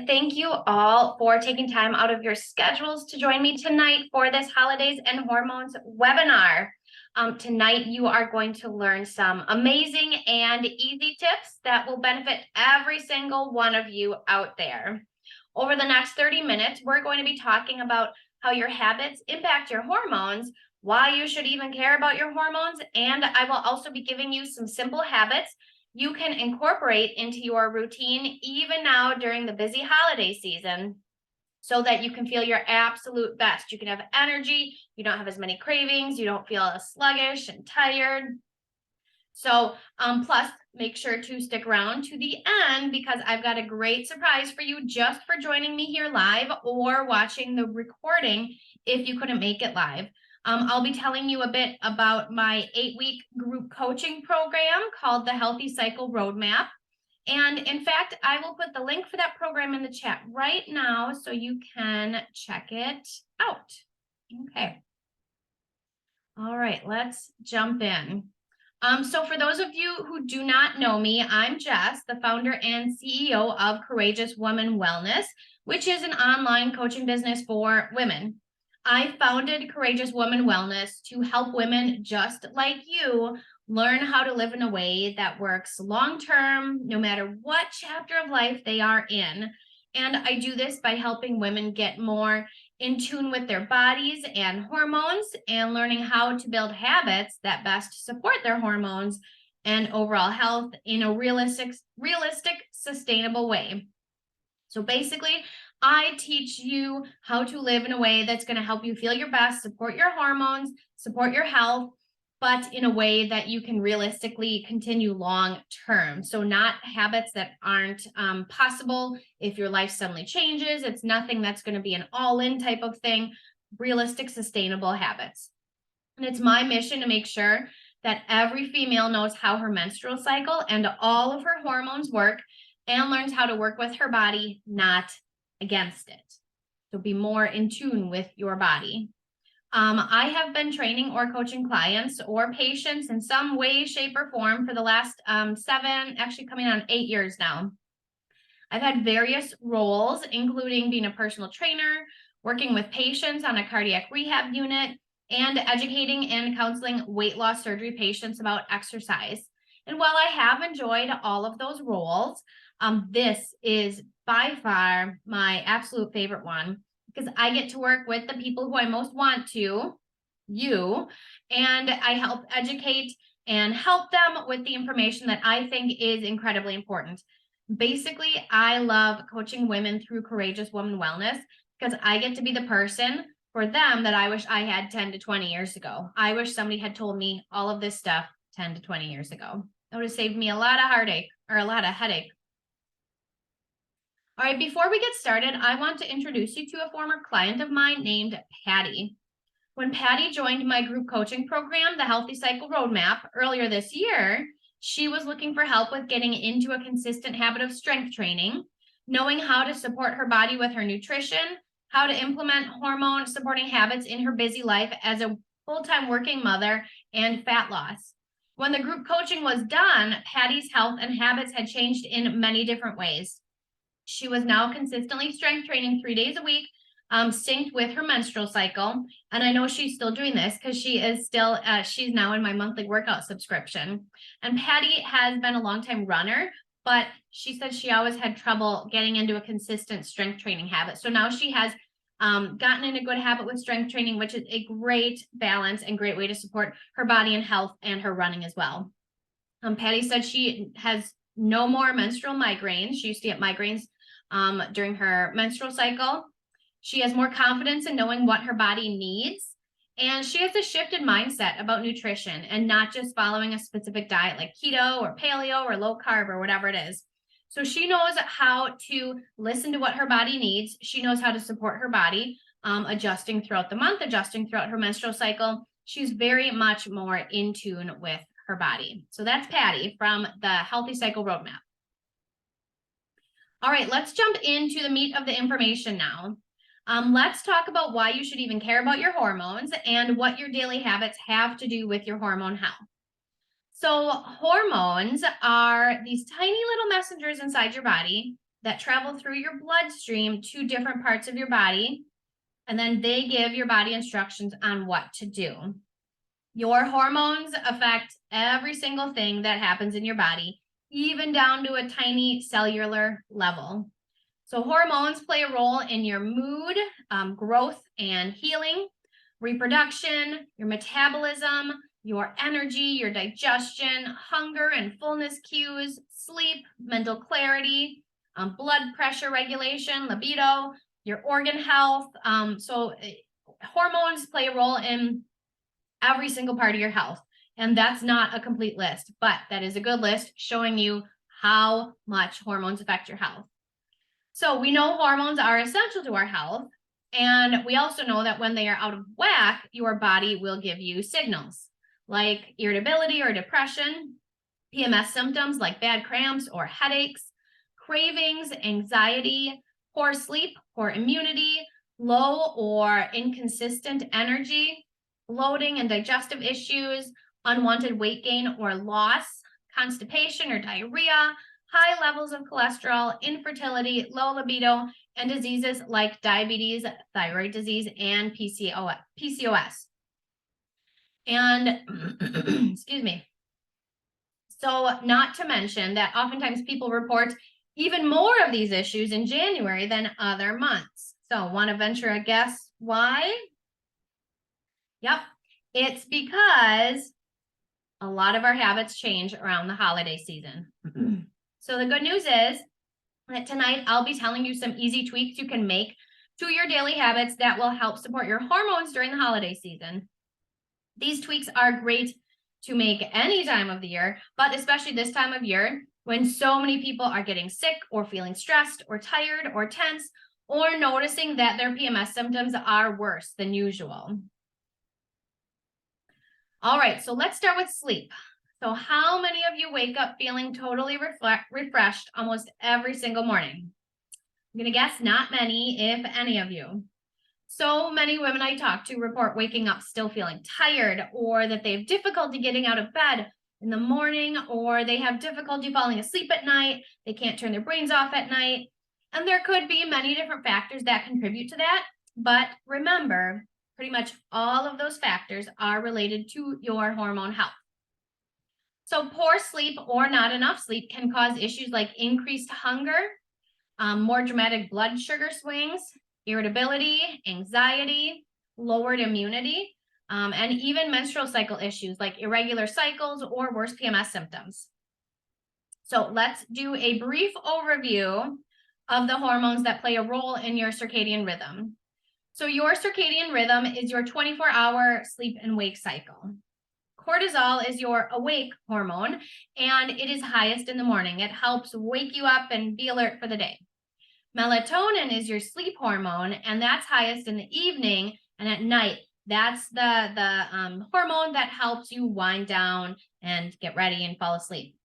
Thank you all for taking time out of your schedules to join me tonight for this Holidays and Hormones webinar. Tonight, you are going to learn some amazing and easy tips that will benefit every single one of you out there. Over the next 30 minutes, we're going to be talking about how your habits impact your hormones, why you should even care about your hormones, and I will also be giving you some simple habits you can incorporate into your routine even now during the busy holiday season so that you can feel your absolute best. You can have energy, you don't have as many cravings, you don't feel as sluggish and tired. So, plus make sure to stick around to the end because I've got a great surprise for you just for joining me here live or watching the recording if you couldn't make it live. I'll be telling you a bit about my 8-week group coaching program called the Healthy Cycle Roadmap. And in fact, I will put the link for that program in the chat right now so you can check it out. Okay. All right, let's jump in. So for those of you who do not know me, I'm Jess, the founder and CEO of Courageous Woman Wellness, which is an online coaching business for women. I founded Courageous Woman Wellness to help women just like you learn how to live in a way that works long-term, no matter what chapter of life they are in. And I do this by helping women get more in tune with their bodies and hormones and learning how to build habits that best support their hormones and overall health in a realistic, sustainable way. So basically, I teach you how to live in a way that's going to help you feel your best, support your hormones, support your health, but in a way that you can realistically continue long term. So not habits that aren't possible if your life suddenly changes. It's nothing that's going to be an all-in type of thing, realistic, sustainable habits. And it's my mission to make sure that every female knows how her menstrual cycle and all of her hormones work and learns how to work with her body, not against it. So be more in tune with your body. I have been training or coaching clients or patients in some way, shape, or form for the last 7, actually coming on 8 years now. I've had various roles, including being a personal trainer, working with patients on a cardiac rehab unit, and educating and counseling weight loss surgery patients about exercise. And while I have enjoyed all of those roles, this is by far my absolute favorite one because I get to work with the people who I most want to, you, and I help educate and help them with the information that I think is incredibly important. Basically, I love coaching women through Courageous Woman Wellness because I get to be the person for them that I wish I had 10 to 20 years ago. I wish somebody had told me all of this stuff 10 to 20 years ago. That would have saved me a lot of heartache or a lot of headache. All right, before we get started, I want to introduce you to a former client of mine named Patty. When Patty joined my group coaching program, the Healthy Cycle Roadmap, earlier this year, she was looking for help with getting into a consistent habit of strength training, knowing how to support her body with her nutrition, how to implement hormone supporting habits in her busy life as a full-time working mother, and fat loss. When the group coaching was done, Patty's health and habits had changed in many different ways. She was now consistently strength training 3 days a week, synced with her menstrual cycle. And I know she's still doing this because she is still, she's now in my monthly workout subscription. And Patty has been a longtime runner, but she said she always had trouble getting into a consistent strength training habit. So now she has gotten in a good habit with strength training, which is a great balance and great way to support her body and health and her running as well. Patty said she has no more menstrual migraines. She used to get migraines during her menstrual cycle. She has more confidence in knowing what her body needs. And she has a shifted mindset about nutrition and not just following a specific diet like keto or paleo or low carb or whatever it is. So she knows how to listen to what her body needs. She knows how to support her body, adjusting throughout the month, adjusting throughout her menstrual cycle. She's very much more in tune with her body. So that's Patty from the Healthy Cycle Roadmap. All right, let's jump into the meat of the information now. Let's talk about why you should even care about your hormones and what your daily habits have to do with your hormone health. So hormones are these tiny little messengers inside your body that travel through your bloodstream to different parts of your body, and then they give your body instructions on what to do. Your hormones affect every single thing that happens in your body, even down to a tiny cellular level. So hormones play a role in your mood, growth and healing, reproduction, your metabolism, your energy, your digestion, hunger and fullness cues, sleep, mental clarity, blood pressure regulation, libido, your organ health. Hormones play a role in every single part of your health. And that's not a complete list, but that is a good list showing you how much hormones affect your health. So we know hormones are essential to our health. And we also know that when they are out of whack, your body will give you signals like irritability or depression, PMS symptoms like bad cramps or headaches, cravings, anxiety, poor sleep, poor immunity, low or inconsistent energy, bloating and digestive issues, unwanted weight gain or loss, constipation or diarrhea, high levels of cholesterol, infertility, low libido, and diseases like diabetes, thyroid disease, and PCOS. And excuse me. So not to mention that oftentimes people report even more of these issues in January than other months. So want to venture a guess why? Yep, it's because a lot of our habits change around the holiday season. So the good news is that tonight I'll be telling you some easy tweaks you can make to your daily habits that will help support your hormones during the holiday season. These tweaks are great to make any time of the year, but especially this time of year when so many people are getting sick or feeling stressed or tired or tense or noticing that their PMS symptoms are worse than usual. All right, so let's start with sleep. So how many of you wake up feeling totally refreshed almost every single morning? I'm going to guess not many, if any of you. So many women I talk to report waking up still feeling tired, or that they have difficulty getting out of bed in the morning, or they have difficulty falling asleep at night. They can't turn their brains off at night. And there could be many different factors that contribute to that. But remember, pretty much all of those factors are related to your hormone health. So poor sleep or not enough sleep can cause issues like increased hunger, more dramatic blood sugar swings, irritability, anxiety, lowered immunity, and even menstrual cycle issues like irregular cycles or worse PMS symptoms. So let's do a brief overview of the hormones that play a role in your circadian rhythm. So your circadian rhythm is your 24-hour sleep and wake cycle. Cortisol is your awake hormone, and it is highest in the morning. It helps wake you up and be alert for the day. Melatonin is your sleep hormone, and that's highest in the evening and at night. That's the hormone that helps you wind down and get ready and fall asleep.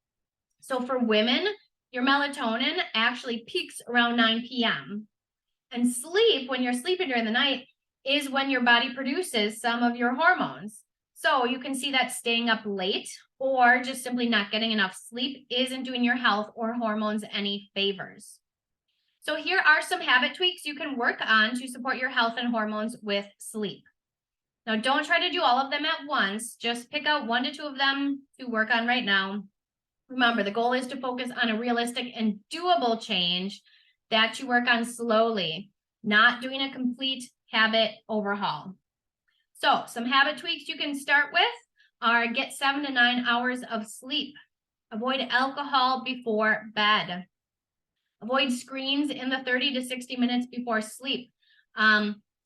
So for women, your melatonin actually peaks around 9 p.m. And sleep, when you're sleeping during the night, is when your body produces some of your hormones. So you can see that staying up late or just simply not getting enough sleep isn't doing your health or hormones any favors. So here are some habit tweaks you can work on to support your health and hormones with sleep. Now, don't try to do all of them at once. Just pick out 1 to 2 of them to work on right now. Remember, the goal is to focus on a realistic and doable change that you work on slowly, not doing a complete habit overhaul. So some habit tweaks you can start with are get 7 to 9 hours of sleep. Avoid alcohol before bed. Avoid screens in the 30 to 60 minutes before sleep.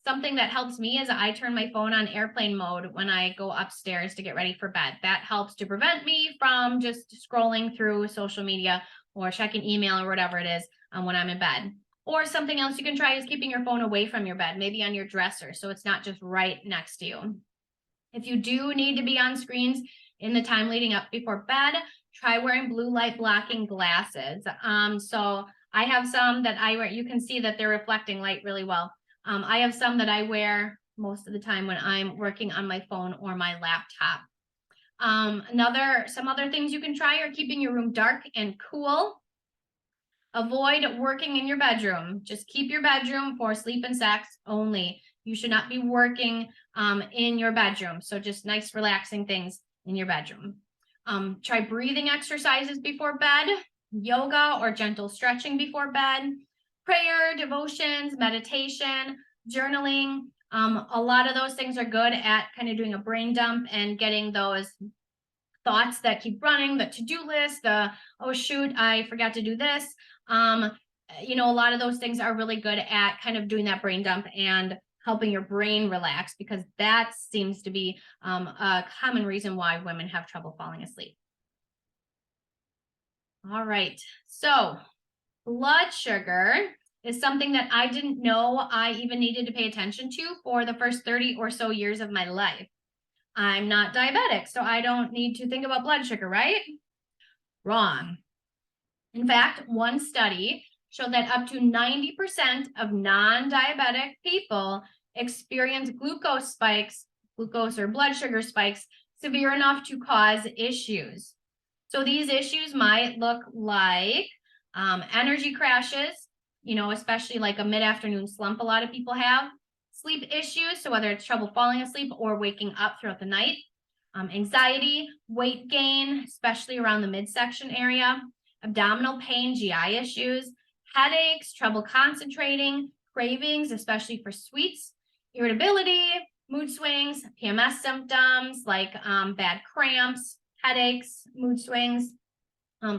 Something that helps me is I turn my phone on airplane mode when I go upstairs to get ready for bed. That helps to prevent me from just scrolling through social media or checking email or whatever it is when I'm in bed. Or something else you can try is keeping your phone away from your bed, maybe on your dresser, so it's not just right next to you. If you do need to be on screens in the time leading up before bed, try wearing blue light blocking glasses. So I have some that I wear. You can see that they're reflecting light really well. I have some that I wear most of the time when I'm working on my phone or my laptop. Some other things you can try are keeping your room dark and cool. Avoid working in your bedroom. Just keep your bedroom for sleep and sex only. You should not be working in your bedroom. So just nice relaxing things in your bedroom. Try breathing exercises before bed, yoga or gentle stretching before bed, prayer, devotions, meditation, journaling. A lot of those things are good at kind of doing a brain dump and getting those thoughts that keep running, the to-do list, oh shoot, I forgot to do this. A lot of those things are really good at kind of doing that brain dump and helping your brain relax, because that seems to be a common reason why women have trouble falling asleep. All right, so blood sugar is something that I didn't know I even needed to pay attention to for the first 30 or so years of my life. I'm not diabetic, so I don't need to think about blood sugar, right? Wrong. In fact, one study showed that up to 90% of non-diabetic people experience glucose or blood sugar spikes severe enough to cause issues. So these issues might look like energy crashes, especially like a mid-afternoon slump a lot of people have, sleep issues, so whether it's trouble falling asleep or waking up throughout the night, anxiety, weight gain, especially around the midsection area, abdominal pain, GI issues, headaches, trouble concentrating, cravings, especially for sweets, irritability, mood swings, PMS symptoms like bad cramps, headaches, mood swings,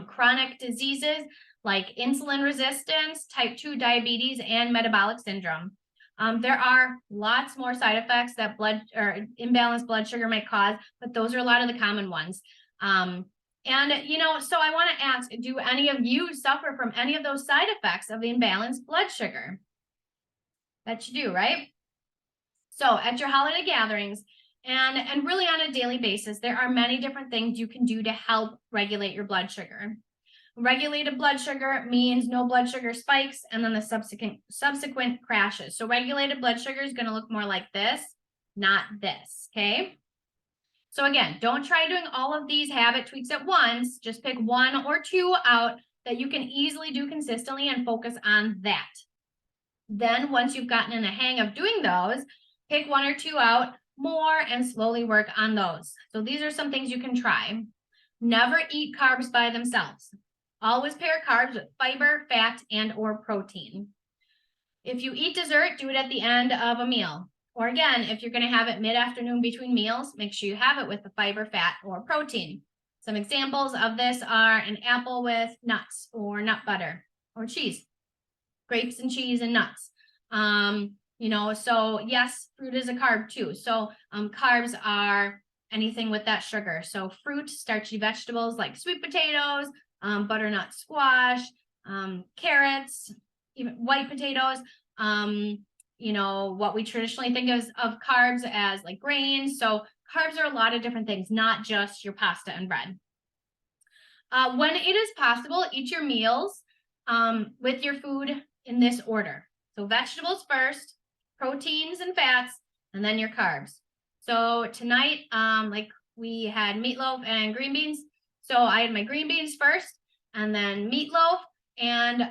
chronic diseases like insulin resistance, type 2 diabetes, and metabolic syndrome. There are lots more side effects that imbalanced blood sugar may cause, but those are a lot of the common ones. So I want to ask, do any of you suffer from any of those side effects of the imbalanced blood sugar? Bet you do, right? So at your holiday gatherings and really on a daily basis, there are many different things you can do to help regulate your blood sugar. Regulated blood sugar means no blood sugar spikes and then the subsequent crashes. So regulated blood sugar is going to look more like this, not this, okay? So again, don't try doing all of these habit tweaks at once. Just pick one or two out that you can easily do consistently and focus on that. Then once you've gotten in the hang of doing those, pick one or two out more and slowly work on those. So these are some things you can try. Never eat carbs by themselves. Always pair carbs with fiber, fat, and or protein. If you eat dessert, do it at the end of a meal. Or again, if you're going to have it mid-afternoon between meals, make sure you have it with the fiber, fat, or protein. Some examples of this are an apple with nuts or nut butter or cheese, grapes and cheese and nuts. So yes, fruit is a carb too. So carbs are anything with that sugar. So fruit, starchy vegetables like sweet potatoes, butternut squash, carrots, even white potatoes, what we traditionally think of carbs as like grains. So carbs are a lot of different things, not just your pasta and bread. When it is possible, eat your meals with your food in this order. So vegetables first, proteins and fats, and then your carbs. So tonight, like we had meatloaf and green beans. So I had my green beans first and then meatloaf, and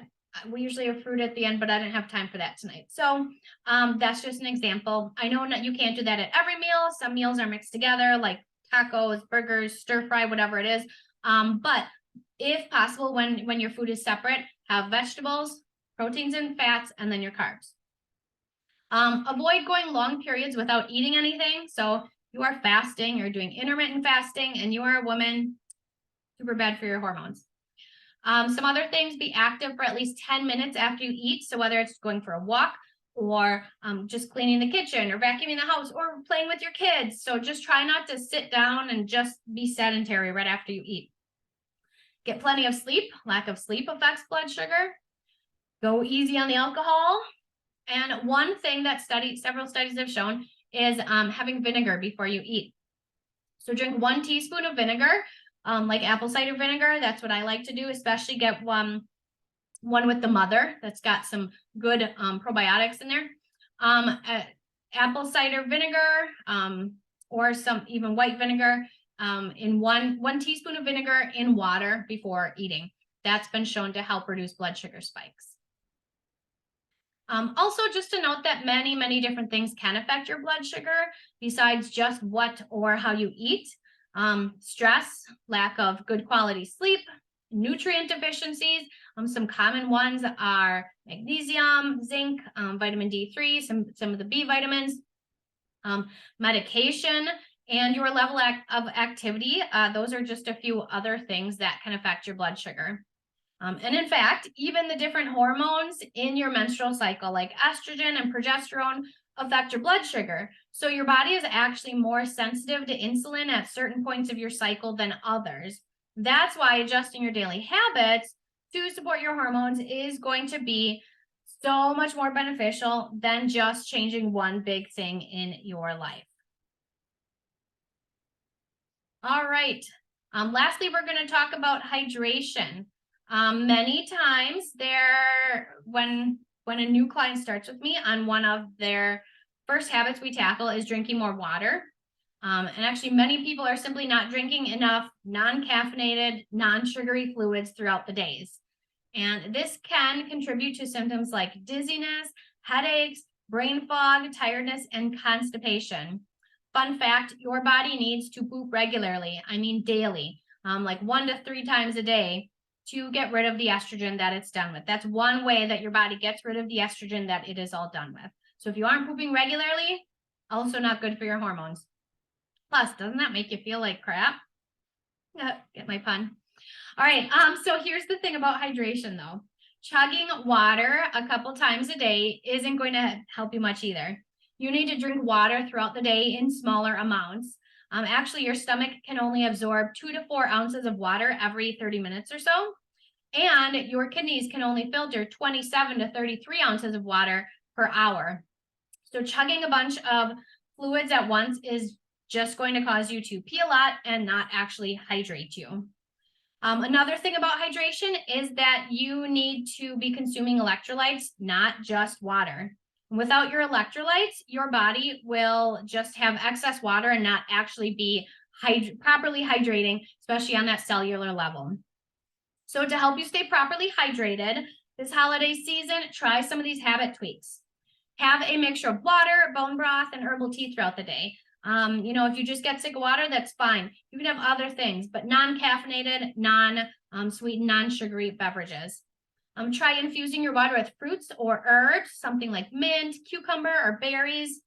we usually have fruit at the end, but I didn't have time for that tonight. So that's just an example. I know you can't do that at every meal. Some meals are mixed together like tacos, burgers, stir fry, whatever it is. But if possible, when your food is separate, have vegetables, proteins and fats, and then your carbs. Avoid going long periods without eating anything. So you are fasting, you're doing intermittent fasting, and you are a woman, super bad for your hormones. Some other things, be active for at least 10 minutes after you eat. So whether it's going for a walk or just cleaning the kitchen or vacuuming the house or playing with your kids. So just try not to sit down and just be sedentary right after you eat. Get plenty of sleep. Lack of sleep affects blood sugar. Go easy on the alcohol. And one thing that several studies have shown is having vinegar before you eat. So drink 1 teaspoon of vinegar, like apple cider vinegar. That's what I like to do, especially get one with the mother that's got some good probiotics in there. Apple cider vinegar or some even white vinegar in one teaspoon of vinegar in water before eating. That's been shown to help reduce blood sugar spikes. Also, just to note that many different things can affect your blood sugar besides just what or how you eat. Stress, lack of good quality sleep, nutrient deficiencies. Some common ones are magnesium, zinc, vitamin D3, some of the B vitamins, medication, and your level of activity. Those are just a few other things that can affect your blood sugar. And in fact, even the different hormones in your menstrual cycle, like estrogen and progesterone, affect your blood sugar. So your body is actually more sensitive to insulin at certain points of your cycle than others. That's why adjusting your daily habits to support your hormones is going to be so much more beneficial than just changing one big thing in your life. All right. Lastly, we're going to talk about hydration. Many times when a new client starts with me on one of their first habits we tackle is drinking more water. And actually many people are simply not drinking enough non-caffeinated, non-sugary fluids throughout the days. And this can contribute to symptoms like dizziness, headaches, brain fog, tiredness, and constipation. Fun fact, your body needs to poop regularly, I mean daily, like 1 to 3 times a day, to get rid of the estrogen that it's done with. That's one way that your body gets rid of the estrogen that it is all done with. So if you aren't pooping regularly, also not good for your hormones. Plus, doesn't that make you feel like crap? Get my pun. All right, so here's the thing about hydration though. Chugging water a couple times a day isn't going to help you much either. You need to drink water throughout the day in smaller amounts. Actually, your stomach can only absorb 2 to 4 ounces of water every 30 minutes or so. And your kidneys can only filter 27 to 33 ounces of water per hour. So chugging a bunch of fluids at once is just going to cause you to pee a lot and not actually hydrate you. Another thing about hydration is that you need to be consuming electrolytes, not just water. Without your electrolytes, your body will just have excess water and not actually be properly hydrating, especially on that cellular level. So to help you stay properly hydrated this holiday season, try some of these habit tweaks. Have a mixture of water, bone broth, and herbal tea throughout the day. If you just get sick of water, that's fine. You can have other things, but non-caffeinated, non-sweetened, non-sugary beverages. Try infusing your water with fruits or herbs, something like mint, cucumber, or berries.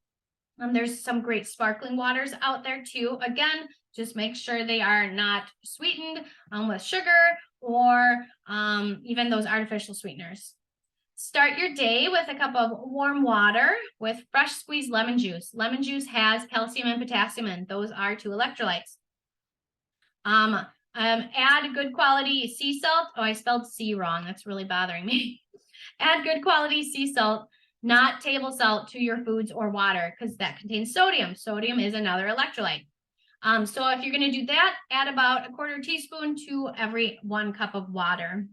There's some great sparkling waters out there too. Again, just make sure they are not sweetened with sugar or even those artificial sweeteners. Start your day with a cup of warm water with fresh squeezed lemon juice. Lemon juice has calcium and potassium, and those are 2 electrolytes. Add good quality sea salt. Oh, I spelled sea wrong. That's really bothering me. Add good quality sea salt, not table salt, to your foods or water because that contains sodium. Sodium is another electrolyte. So if you're going to do that, add about 1/4 teaspoon to every 1 cup of water.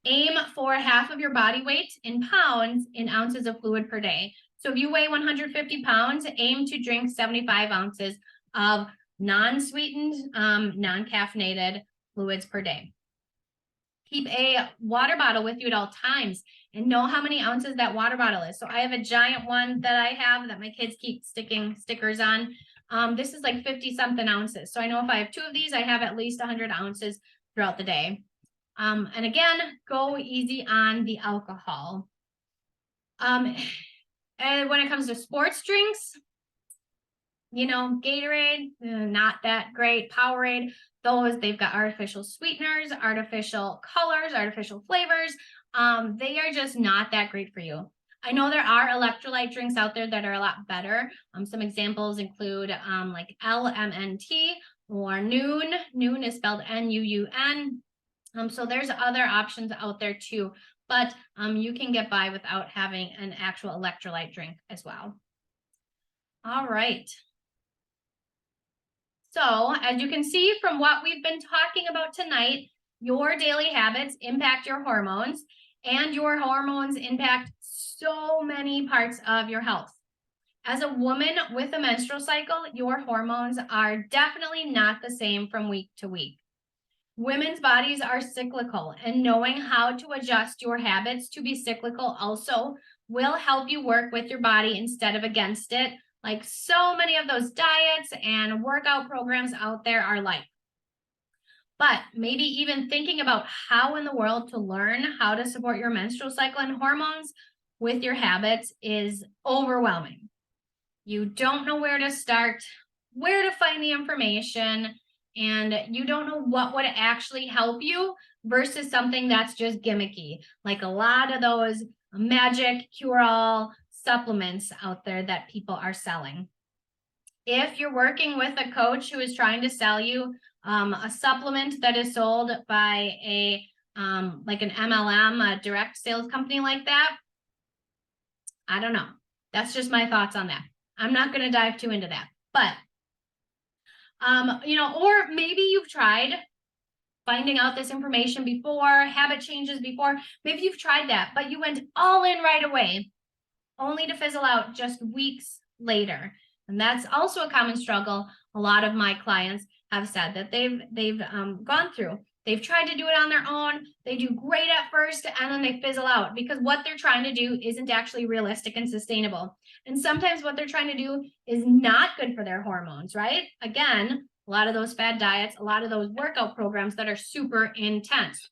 Aim for half of your body weight in pounds in ounces of fluid per day. So if you weigh 150 pounds, aim to drink 75 ounces of non-sweetened, non-caffeinated fluids per day. Keep a water bottle with you at all times and know how many ounces that water bottle is. So I have a giant one that I have that my kids keep sticking stickers on. This is like 50 something ounces. So I know if I have 2 of these, I have at least 100 ounces throughout the day. And again, go easy on the alcohol. And when it comes to sports drinks, Gatorade, not that great. Powerade, they've got artificial sweeteners, artificial colors, artificial flavors. They are just not that great for you. I know there are electrolyte drinks out there that are a lot better. Some examples include like LMNT or Nuun. Nuun is spelled N-U-U-N. So there's other options out there too, but you can get by without having an actual electrolyte drink as well. All right. So as you can see from what we've been talking about tonight, your daily habits impact your hormones, and your hormones impact so many parts of your health. As a woman with a menstrual cycle, your hormones are definitely not the same from week to week. Women's bodies are cyclical, and knowing how to adjust your habits to be cyclical also will help you work with your body instead of against it, like so many of those diets and workout programs out there are like. But maybe even thinking about how in the world to learn how to support your menstrual cycle and hormones with your habits is overwhelming. You don't know where to start, where to find the information, and you don't know what would actually help you versus something that's just gimmicky, like a lot of those magic cure-all supplements out there that people are selling. If you're working with a coach who is trying to sell you a supplement that is sold by a like an MLM, a direct sales company like that, I don't know. That's just my thoughts on that. I'm not going to dive too into that, but or maybe you've tried finding out this information before, habit changes before. Maybe you've tried that, but you went all in right away, only to fizzle out just weeks later. And that's also a common struggle a lot of my clients have said that they've gone through. They've tried to do it on their own. They do great at first, and then they fizzle out because what they're trying to do isn't actually realistic and sustainable. And sometimes what they're trying to do is not good for their hormones, right? Again, a lot of those fad diets, a lot of those workout programs that are super intense.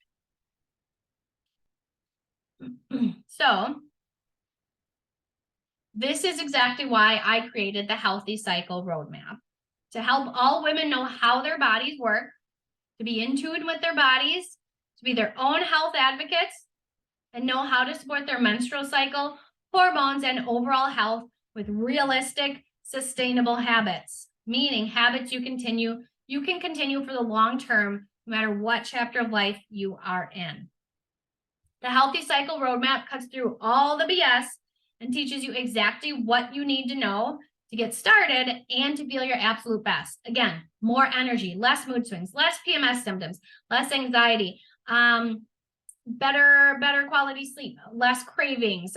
So this is exactly why I created the Healthy Cycle Roadmap, to help all women know how their bodies work, to be in tune with their bodies, to be their own health advocates, and know how to support their menstrual cycle, hormones, and overall health with realistic, sustainable habits, meaning habits you can continue for the long term, no matter what chapter of life you are in. The Healthy Cycle Roadmap cuts through all the BS and teaches you exactly what you need to know to get started and to feel your absolute best. Again, more energy, less mood swings, less PMS symptoms, less anxiety, better quality sleep, less cravings,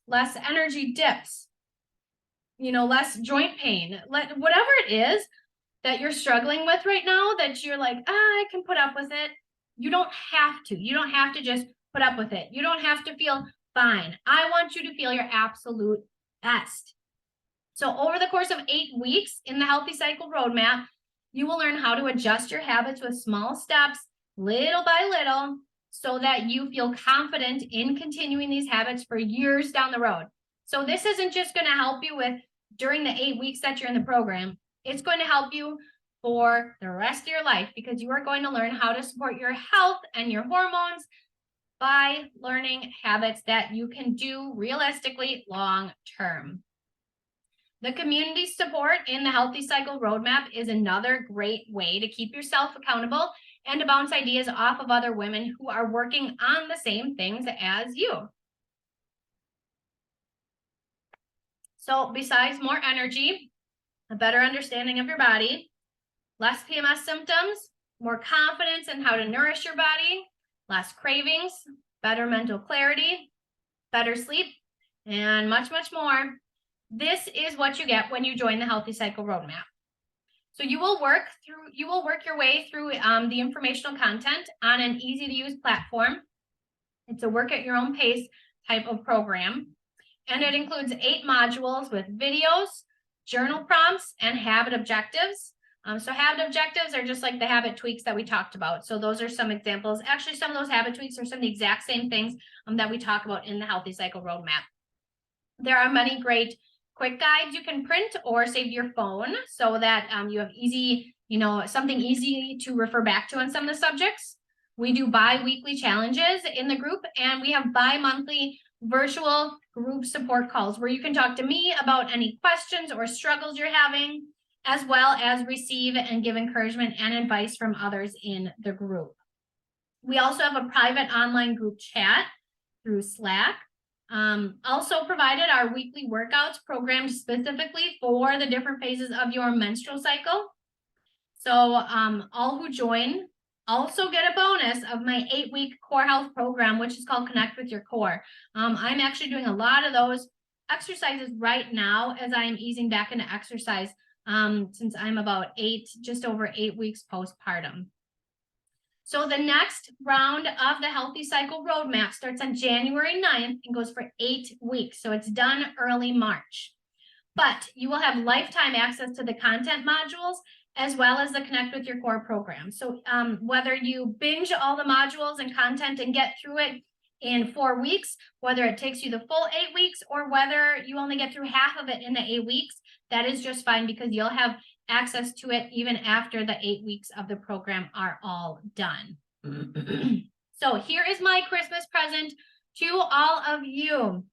less energy dips, less joint pain, whatever it is that you're struggling with right now that you're like, I can put up with it. You don't have to. You don't have to just put up with it. You don't have to feel fine. I want you to feel your absolute best. So over the course of 8 weeks in the Healthy Cycle Roadmap, you will learn how to adjust your habits with small steps, little by little, so that you feel confident in continuing these habits for years down the road. So this isn't just going to help you with during the 8 weeks that you're in the program. It's going to help you for the rest of your life because you are going to learn how to support your health and your hormones by learning habits that you can do realistically long term. The community support in the Healthy Cycle Roadmap is another great way to keep yourself accountable and to bounce ideas off of other women who are working on the same things as you. So besides more energy, a better understanding of your body, less PMS symptoms, more confidence in how to nourish your body, less cravings, better mental clarity, better sleep, and much, much more. This is what you get when you join the Healthy Cycle Roadmap. So you will work your way through the informational content on an easy to use platform. It's a work at your own pace type of program. And it includes 8 modules with videos, journal prompts, and habit objectives. So habit objectives are just like the habit tweaks that we talked about. So those are some examples. Actually, some of those habit tweaks are some of the exact same things that we talk about in the Healthy Cycle Roadmap. There are many great quick guides you can print or save your phone so that you have easy, something easy to refer back to on some of the subjects. We do bi-weekly challenges in the group, and we have bi-monthly virtual group support calls where you can talk to me about any questions or struggles you're having, as well as receive and give encouragement and advice from others in the group. We also have a private online group chat through Slack. Also provided our weekly workouts programmed specifically for the different phases of your menstrual cycle. So all who join also get a bonus of my 8-week core health program, which is called Connect with Your Core. I'm actually doing a lot of those exercises right now as I am easing back into exercise since I'm about just over 8 weeks postpartum. So the next round of the Healthy Cycle Roadmap starts on January 9th and goes for 8 weeks. So it's done early March. But you will have lifetime access to the content modules as well as the Connect with Your Core program. So whether you binge all the modules and content and get through it in 4 weeks, whether it takes you the full 8 weeks or whether you only get through half of it in the 8 weeks, that is just fine because you'll have access to it even after the 8 weeks of the program are all done. So here is my Christmas present to all of you.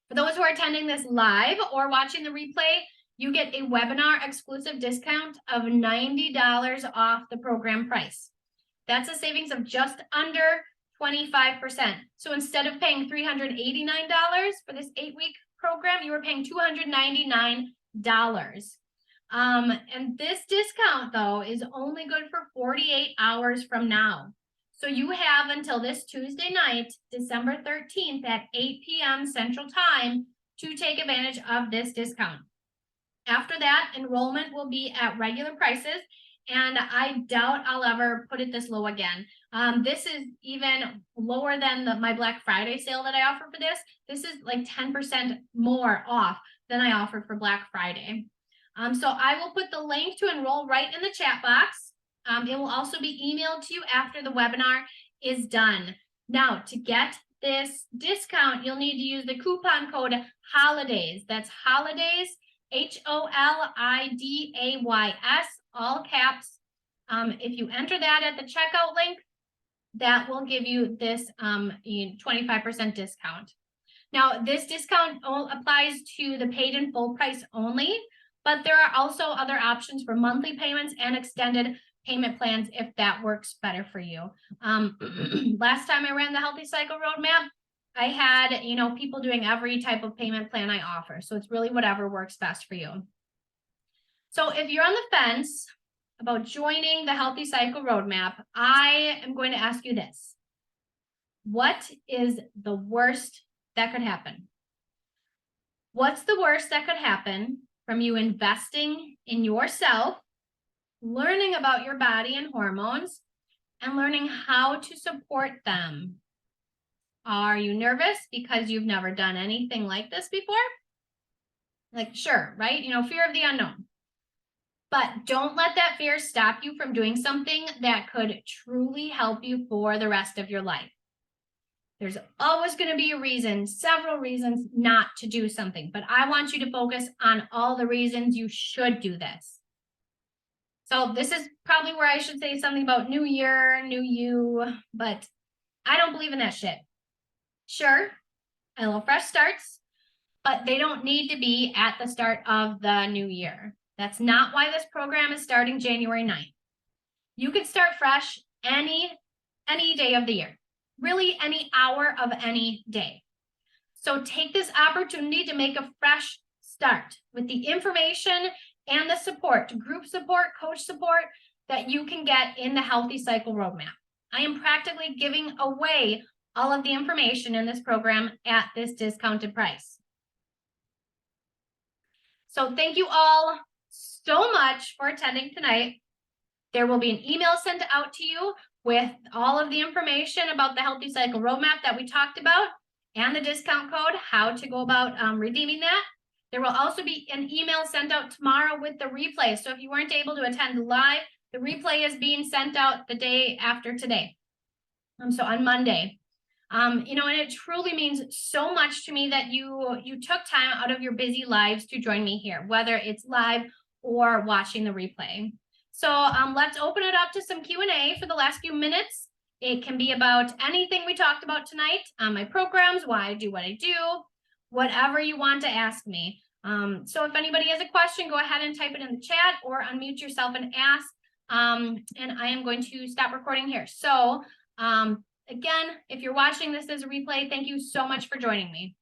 For those who are attending this live or watching the replay, you get a webinar exclusive discount of $90 off the program price. That's a savings of just under 25%. So instead of paying $389 for this 8-week program, you were paying $299. And this discount, though, is only good for 48 hours from now. So you have until this Tuesday night, December 13th at 8 p.m. Central Time to take advantage of this discount. After that, enrollment will be at regular prices, and I doubt I'll ever put it this low again. This is even lower than my Black Friday sale that I offer for this. This is like 10% more off than I offered for Black Friday. So I will put the link to enroll right in the chat box. It will also be emailed to you after the webinar is done. Now, to get this discount, you'll need to use the coupon code HOLIDAYS. That's HOLIDAYS, HOLIDAYS, all caps. If you enter that at the checkout link, that will give you this 25% discount. Now, this discount applies to the paid in full price only, but there are also other options for monthly payments and extended payment plans if that works better for you. Last time I ran the Healthy Cycle Roadmap, I had, people doing every type of payment plan I offer. So it's really whatever works best for you. So if you're on the fence about joining the Healthy Cycle Roadmap, I am going to ask you this. What is the worst that could happen? What's the worst that could happen from you investing in yourself, learning about your body and hormones, and learning how to support them? Are you nervous because you've never done anything like this before? Like, sure, right? Fear of the unknown. But don't let that fear stop you from doing something that could truly help you for the rest of your life. There's always going to be a reason, several reasons not to do something, but I want you to focus on all the reasons you should do this. So this is probably where I should say something about new year, new you, but I don't believe in that shit. Sure, I love fresh starts, but they don't need to be at the start of the new year. That's not why this program is starting January 9th. You can start fresh any day of the year, really any hour of any day. So take this opportunity to make a fresh start with the information and the support, group support, coach support that you can get in the Healthy Cycle Roadmap. I am practically giving away all of the information in this program at this discounted price. So thank you all so much for attending tonight. There will be an email sent out to you with all of the information about the Healthy Cycle Roadmap that we talked about and the discount code, how to go about redeeming that. There will also be an email sent out tomorrow with the replay. So if you weren't able to attend live, the replay is being sent out the day after today. So on Monday. And it truly means so much to me that you took time out of your busy lives to join me here, whether it's live or watching the replay. So let's open it up to some Q&A for the last few minutes. It can be about anything we talked about tonight, my programs, why I do what I do, whatever you want to ask me. So if anybody has a question, go ahead and type it in the chat or unmute yourself and ask. And I am going to stop recording here. So again, if you're watching this as a replay, thank you so much for joining me.